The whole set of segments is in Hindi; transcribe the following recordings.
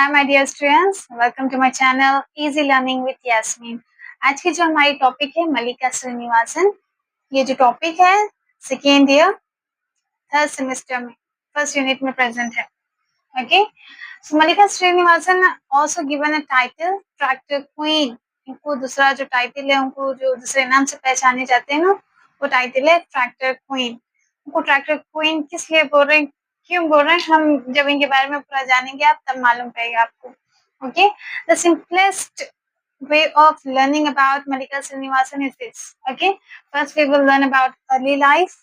Hi my dear students, welcome to my channel easy learning with Yasmin. आज की जो हमारी टॉपिक है मल्लिका श्रीनिवासन। ये जो टॉपिक है सेकेंड ईयर थर्ड सेमेस्टर में फर्स्ट यूनिट में प्रेजेंट है। Okay, so Mallika Srinivasan also given a title tractor queen. इनको दूसरा जो टाइटल है, उनको जो दूसरे नाम से पहचाने जाते हैं ना, वो टाइटल है ट्रैक्टर क्वीन। उनको ट्रैक्टर क्वीन किस लिए बोल रहे हैं, क्यों बोल रहे हैं, हम जब इनके बारे में पूरा जानेंगे आप तब मालूम पड़ेगा आपको। Okay, the simplest way of learning about Mallika Srinivasan is this. Okay, first we will learn about early life.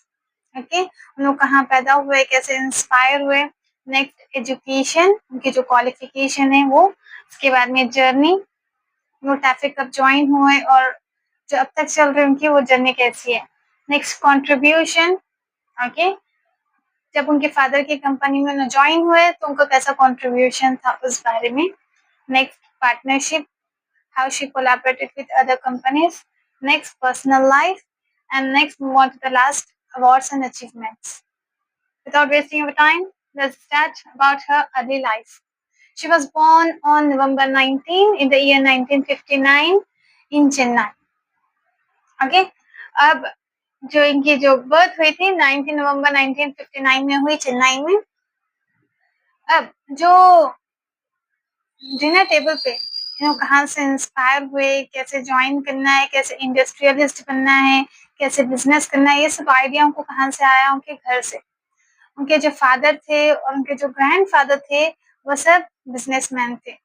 Okay, उन लोग कहाँ पैदा हुए, कैसे इंस्पायर हुए। नेक्स्ट एजुकेशन, उनकी जो क्वालिफिकेशन है वो। उसके बाद में जर्नी, वो टैफे कब ज्वाइन हुए और जो अब तक चल रही उनकी वो जर्नी कैसी है। नेक्स्ट कंट्रीब्यूशन, ओके, जब उनके फादर की कंपनी में ज्वाइन हुए तो उनका कैसा कंट्रीब्यूशन था उस बारे में। Next partnership, how she collaborated with other companies. Next, personal life. And next, move on to the last, awards and achievements. Without wasting your time, let's start about her early life. She was born on November 19 in the year 1959 in Chennai. Okay, अब जो इनकी जो बर्थ हुई थी 19 नवंबर 1959 में हुई चेन्नई में। अब जो डिनर टेबल पे कहाँ से इंस्पायर हुए, कैसे ज्वाइन करना है, कैसे इंडस्ट्रियलिस्ट बनना है, कैसे बिजनेस करना है, ये सब आइडिया उनको कहाँ से आया, उनके घर से। उनके जो फादर थे और उनके जो ग्रैंडफादर थे वो सब बिजनेसमैन थे।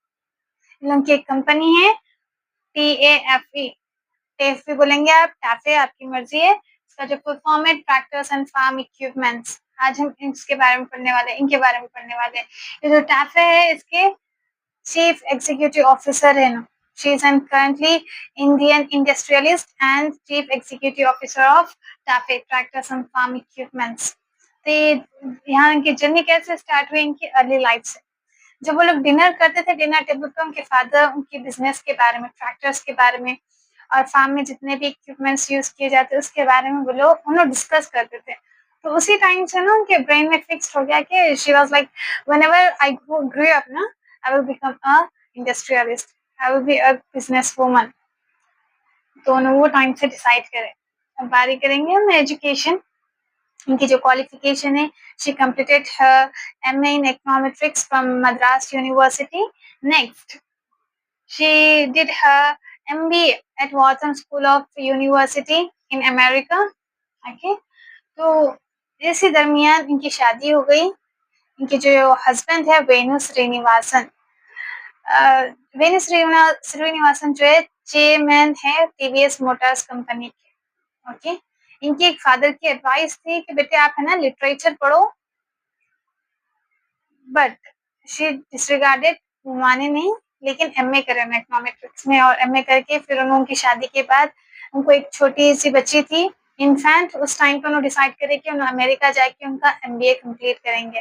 उनकी एक कंपनी है TAFE, टेफ भी बोलेंगे आप, टाफे आपकी मर्जी है। इसका जो फुल फॉर्म है ट्रैक्टर्स एंड फार्म इक्विपमेंट्स। आज हम इसके बारे में पढ़ने वाले हैं, इनके बारे में पढ़ने वाले हैं। ये जो टाफे है इसके Chief Executive Officer है ना, she is currently Indian industrialist and Chief Executive Officer of TAFE Tractors and Farm Equipments। तो यहाँ इनकी जर्नी कैसे स्टार्ट हुई, इनकी अर्ली लाइफ से। जब वो लोग डिनर करते थे, डिनर टेबल पर उनके फादर उनके बिजनेस के बारे में, ट्रैक्टर्स के बारे में और फार्म में जितने भी इक्विपमेंट्स यूज किए जाते हैं उसके बारे में वो लोग डिस्कस करते थे। तो उसी टाइम से ना उनके ब्रेन में फिक्स हो गया कि she was like whenever I grow up ना, I will become a industrialist. I will be a businesswoman. दोनों वो टाइम से डिसाइड करें। अब बारी करेंगे हम एजुकेशन। इनकी जो क्वालिफिकेशन है, she completed her MA in econometrics from Madras University. Next, she did her MBA at Wharton School of University in America. Okay, तो इसी दरमियान इनकी शादी हो गई। इनके जो हस्बैंड है वेणु श्रीनिवासन, वेणु श्रीनिवासन जो है चेयरमैन है टीवीएस मोटर्स कंपनी के। ओके, इनकी एक फादर की एडवाइस थी कि बेटे आप है ना लिटरेचर पढ़ो, बट शी डिसरिगार्डेड, माने नहीं, लेकिन एमए करें इकोनॉमिक्स में। और एमए करके फिर उनकी शादी के बाद उनको एक छोटी सी बच्ची थी इनफैंट। उस टाइम पे उन्होंने डिसाइड करे कि उन्होंने अमेरिका जाके उनका MBA कंप्लीट करेंगे।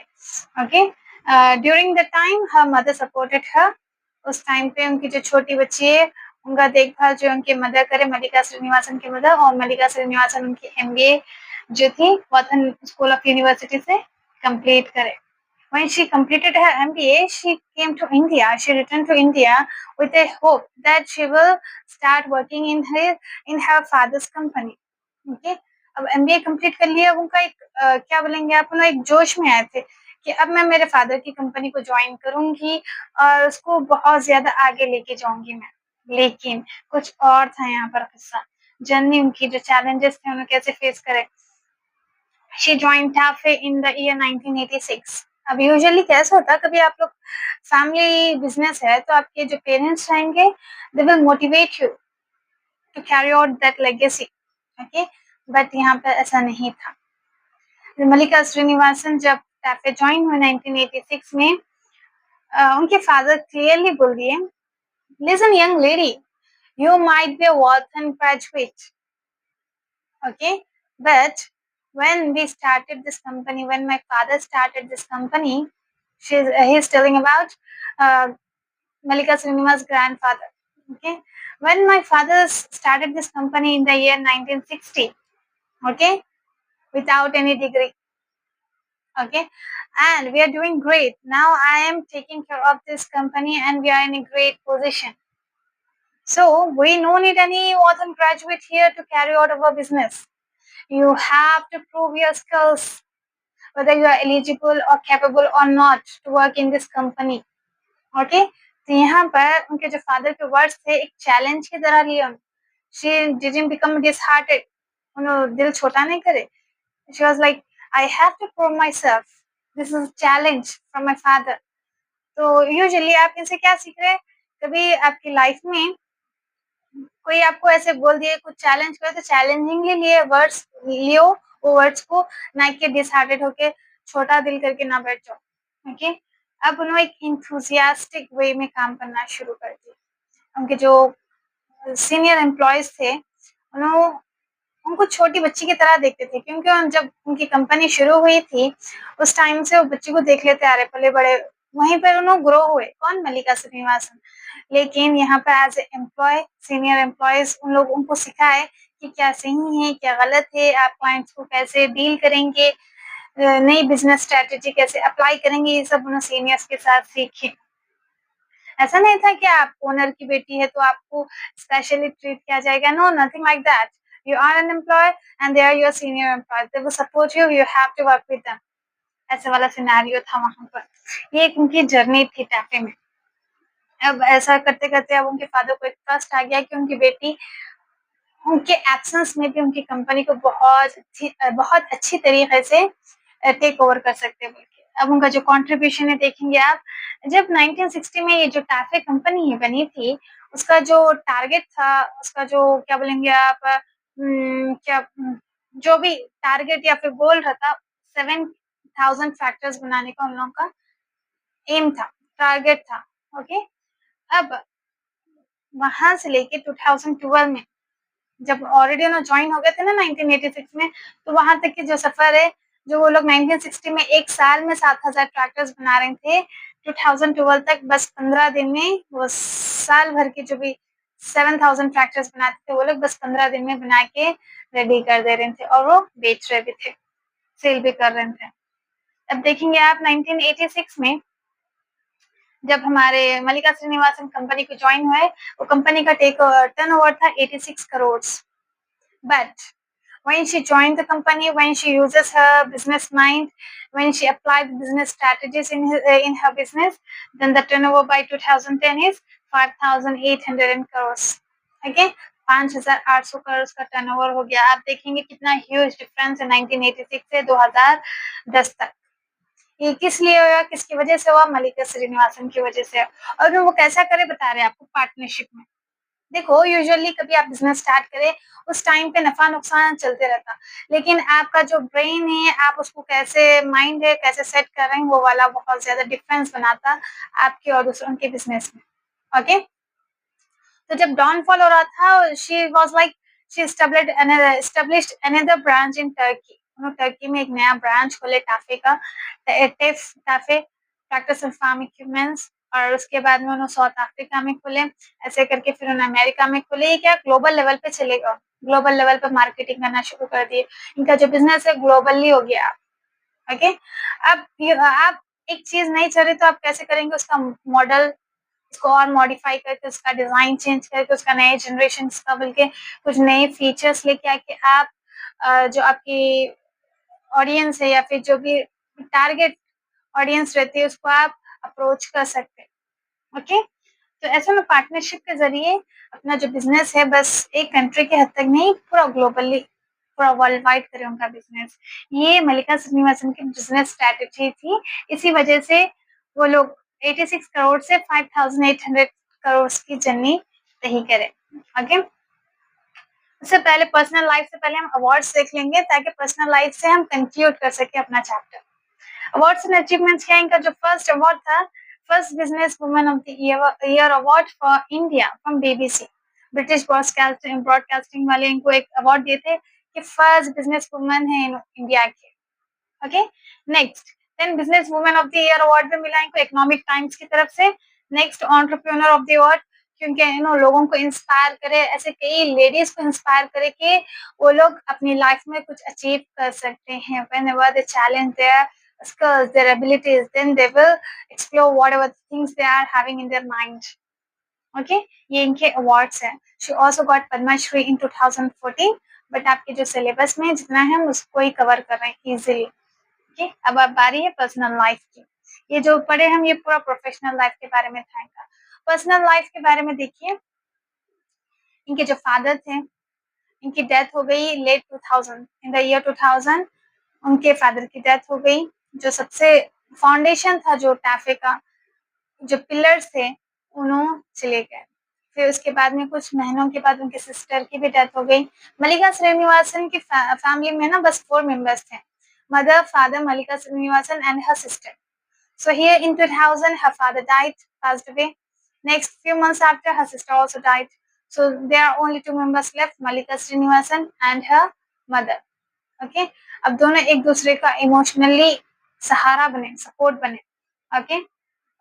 Okay, during the time her mother supported her. उस टाइम पे उनकी जो छोटी बच्ची है उनका देखभाल जो उनके मदर करे, मल्लिका श्रीनिवासन की मदर, और मल्लिका श्रीनिवासन उनकी MBA जो थी वॉर्टन स्कूल ऑफ यूनिवर्सिटी से कंप्लीट करे। When she completed her MBA, she came to India. She returned to India with a hope that she will start working in her father's company. Okay, अब MBA कंप्लीट कर लिया, उनका एक क्या बोलेंगे आप, एक जोश में आए थे कि अब मैं मेरे फादर की कंपनी को ज्वाइन करूंगी और उसको बहुत ज्यादा आगे लेके जाऊंगी मैं। लेकिन कुछ और था यहाँ पर किस्सा, जर्नी उनकी जो चैलेंजेस थे उन्हें कैसे फेस करे। She joined TAFE in the year 1986. अब यूजुअली कैसा होता है, कभी आप लोग फैमिली बिजनेस है तो आपके जो पेरेंट्स रहेंगे they will motivate you to carry out that legacy. Okay, but यहाँ पर ऐसा नहीं था। मल्लिका श्रीनिवासन जब टैफे ज्वाइन हुए 1986 में, उनके फादर क्लियरली बोल दिए, listen young lady, you might be a Wharton graduate, okay, but when we started this company, when my father started this company, he's telling about Mallika Srinivasan's grandfather. Okay, when my father started this company in the year 1960, okay, without any degree, Okay, and we are doing great. Now I am taking care of this company and we are in a great position. So we no need any autumn graduate here to carry out our business. You have to prove your skills, whether you are eligible or capable or not to work in this company. Okay, तो यहाँ पर उनके जो फादर के वर्ड्स थे एक चैलेंज की तरह लिए उन्होंने. She didn't become disheartened. उन्होंने दिल छोटा नहीं करे. She was like, I have to prove myself. This is a challenge from my father. तो यूजुअली आप इनसे क्या सीख रहे हैं? कभी आपकी लाइफ में कोई आपको ऐसे बोल दिए, कुछ चैलेंज करे तो चैलेंजिंगली लिए वर्ड्स लियो, वो वर्ड्स को, ना कि डिसहार्टेड होके छोटा दिल करके ना बैठ जाओ. ओके, अब उन्होंने एक इंथुजियास्टिक वे में काम करना शुरू कर दिया. उनके जो सीनियर एम्प्लॉयज थे उन्होंने उनको छोटी बच्ची की तरह देखते थे, क्योंकि जब उनकी कंपनी शुरू हुई थी उस टाइम से वो बच्ची को देख लेते आ रहे पले बड़े. वहीं पर उन्होंने ग्रो हुए. कौन? मल्लिका श्रीनिवासन. लेकिन यहाँ पे as a employ, senior employees उन लोग उनको सिखाए कि क्या सही है, क्या गलत है, आप क्लाइंट्स को कैसे डील करेंगे, नई बिजनेस स्ट्रेटेजी कैसे अप्लाई करेंगे, ये सब उन्होंने सीनियर्स के साथ सीखे. ऐसा नहीं था कि आप ओनर की बेटी है तो आपको स्पेशली ट्रीट किया जाएगा. No, nothing like that. You are an employee and they are your senior employees. They will support you. You have to work with them. ऐसे वाला सिनेरियो था वहां पर. ये एक उनकी जर्नी थी टैफे में. अब ऐसा करते करते अब उनके फादर को एक ट्रस्ट आ गया कि उनकी बेटी उनके एब्सेंस में भी उनकी कंपनी को बहुत अच्छी तरीके से टेक ओवर कर सकते हैं. अब उनका जो कंट्रीब्यूशन है देखेंगे आप. जब 1960 में ये जो टैफे कंपनी बनी थी उसका जो टारगेट था, उसका जो क्या बोलेंगे आप, जो भी टारगेट या फिर गोल रहता, 7,000 फैक्टर्स बनाने का उन लोगों का एम था, टारगेट था. ओके, अब वहां से लेके 2012 में जब ऑलरेडी उन्होंने ज्वाइन हो गए थे ना 1986 में, तो वहां तक की जो सफर है, जो वो लोग 1960 में एक साल में 7,000 ट्रैक्टर्स बना रहे थे, 2012 तक बस 15 दिन में वो साल भर के जो भी 7,000 ट्रैक्टर्स बनाते थे वो लोग बस 15 दिन में बना के रेडी कर दे रहे थे और वो बेच रहे भी थे, सेल भी कर रहे थे. अब देखेंगे आप 1986 में जब हमारे मल्लिका श्रीनिवासन कंपनी को ज्वाइन हुए, वो कंपनी का टर्नओवर था 86 crore. But when she joined the company, when she uses her business mind, when she applied business strategies in her business, then the turnover by 2010 is 5,800 crores. Okay, 5,800 crore का टर्नओवर हो गया. आप देखेंगे कितना ह्यूज डिफरेंस है 1986 से 2010 तक. ये किस लिए हुआ, किसकी वजह से हुआ? मल्लिका श्रीनिवासन की वजह से. और वो कैसा करे बता रहे हैं आपको, पार्टनरशिप में. देखो, यूजुअली कभी आप बिजनेस स्टार्ट करें उस टाइम पे नफा नुकसान चलते रहता, लेकिन आपका जो ब्रेन है, आप उसको कैसे, माइंड है कैसे सेट कर रहे हैं, वो वाला बहुत ज्यादा डिफरेंस बनाता आपके और दूसरों के बिजनेस में. ओके, तो जब डाउनफॉल हो रहा था, she was like she established another branch in Turkey. उन्होंने टर्की में एक नया ब्रांच खोले टाफे का, टेफ TAFE practice and farm equipments. और उसके बाद में उन्होंने साउथ अफ्रीका में खोले, ऐसे करके फिर उन्होंने अमेरिका में खोले. ये क्या ग्लोबल लेवल पे चलेगा, ग्लोबल लेवल पे मार्केटिंग करना शुरू कर दिए. इनका जो बिजनेस है ग्लोबली हो गया. ओके, अब आप एक चीज नहीं चल रही तो आप कैसे करेंगे उसका मॉडल, उसको और मॉडिफाई करके उसका डिजाइन चेंज करके उसका नए जनरेशन का बल्कि कुछ नए फीचर्स लेके आके आप जो आपकी ऑडियंस है या फिर जो भी टारगेट ऑडियंस रहती है उसको आप अप्रोच कर सकते हैं. ओके, तो ऐसे में पार्टनरशिप के जरिए अपना जो बिजनेस है बस एक कंट्री के हद तक नहीं, पूरा ग्लोबली, पूरा वर्ल्ड वाइड करें उनका बिजनेस. ये मल्लिका श्रीनिवासन की बिजनेस स्ट्रैटेजी थी. इसी वजह से वो लोग 86 करोड़ से 5,800 करोड़ की जर्नी तय करें. ओके, उससे पहले पर्सनल लाइफ से पहले हम अवार्ड्स देख लेंगे ताकि पर्सनल लाइफ से हम कंक्लूड कर सके अपना चैप्टर. अवार्ड्स एंड अचीवमेंट्स क्या, इनका जो फर्स्ट अवार्ड था, first business woman of the year award for India from BBC, British Broadcasting वाले इनको एक अवार्ड दिए थे कि फर्स्ट बिजनेस वुमन है इंडिया के. Okay, next then business woman of the year award भी मिला इनको इकोनॉमिक टाइम्स की तरफ से. Next entrepreneur of the award, क्योंकि लोगों को इंस्पायर करे, ऐसे कई लेडीज को इंस्पायर करे कि वो लोग अपनी लाइफ में कुछ अचीव कर सकते हैं. Whenever the challenge there, skills, their abilities, then they will explore whatever things they are having in their mind. Okay, ये इनके awards हैं. She also got Padma Shri in 2014, but आपके जो syllabus में जितना है हम उसको ही cover कर रहे हैं easily. Okay, अब बारी है personal life की. ये जो पढ़े हम ये पूरा प्रोफेशनल लाइफ के बारे में था इनका. पर्सनल लाइफ के बारे में देखिए, इनके जो फादर थे, इनकी डेथ हो गई लेट 2000, इन द ईयर 2000 उनके फादर की डेथ हो गई. जो सबसे फाउंडेशन था जो टैफे का, जो पिलर्स थे, उन्होंने चले गए. फिर उसके बाद में कुछ महीनों के बाद उनके सिस्टर की भी डेथ हो गई. मल्लिका श्रीनिवासन की फैमिली में ना बस 4 मेंबर्स थे, mother, father, Mallika Srinivasan and her sister. So here in 2000, her father died, passed away. Next few months after, her sister also died. So there are only 2 members left, Mallika Srinivasan and her mother. Okay, अब दोनों एक दूसरे का इमोशनली सहारा बने, सपोर्ट बने. ओके,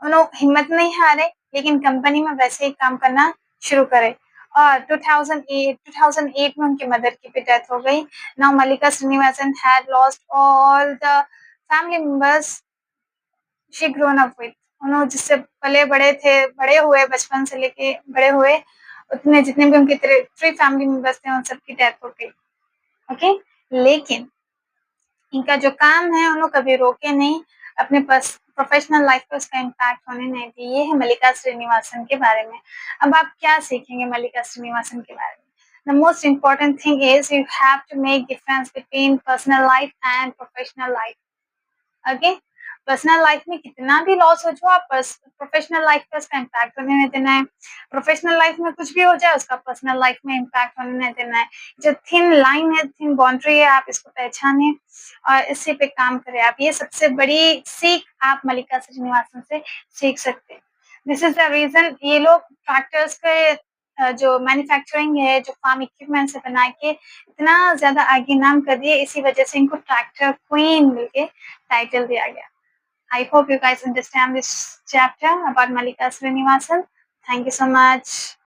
उन्होंने हिम्मत नहीं हारे, लेकिन कंपनी में वैसे ही काम करना शुरू करे. और 2008 में उनकी मदर की भी डेथ हो गई. Now Mallika Srinivasan had lost all the family members she grown up with. उन्होंने जिससे पले बड़े थे, बड़े हुए, बचपन से लेके बड़े हुए, उतने जितने भी उनके 3 फैमिली मेंबर्स थे उन सबकी डेथ हो गई. ओके, लेकिन इनका जो काम है उन्होंने कभी रोके नहीं, अपने प्रोफेशनल लाइफ पे उसका इम्पैक्ट होने नहीं दिया. ये है मल्लिका श्रीनिवासन के बारे में. अब आप क्या सीखेंगे मल्लिका श्रीनिवासन के बारे में? The most important thing is you have to make difference between personal life and professional life. Okay? Personal life में कितना भी लॉस हो जाए, आप प्रोफेशनल लाइफ पे उसका इम्पैक्ट होने नहीं देना है. प्रोफेशनल लाइफ में कुछ भी हो जाए उसका पर्सनल लाइफ में इम्पैक्ट होने नहीं देना है. जो थिन लाइन है, थिन बाउंड्री है, आप इसको पहचाने और इसी पे काम करें. आप ये सबसे बड़ी सीख आप मल्लिका श्रीनिवासन से सीख सकते हैं. दिस इज द रीजन ये लोग ट्रैक्टर्स के जो मैन्युफैक्चरिंग है, जो फार्म इक्विपमेंट से बना के इतना ज्यादा आगे नाम कर दिए, इसी वजह से इनको ट्रैक्टर क्वीन मिलके टाइटल दिया गया. I hope you guys understand this chapter about Mallika Srinivasan. Thank you so much.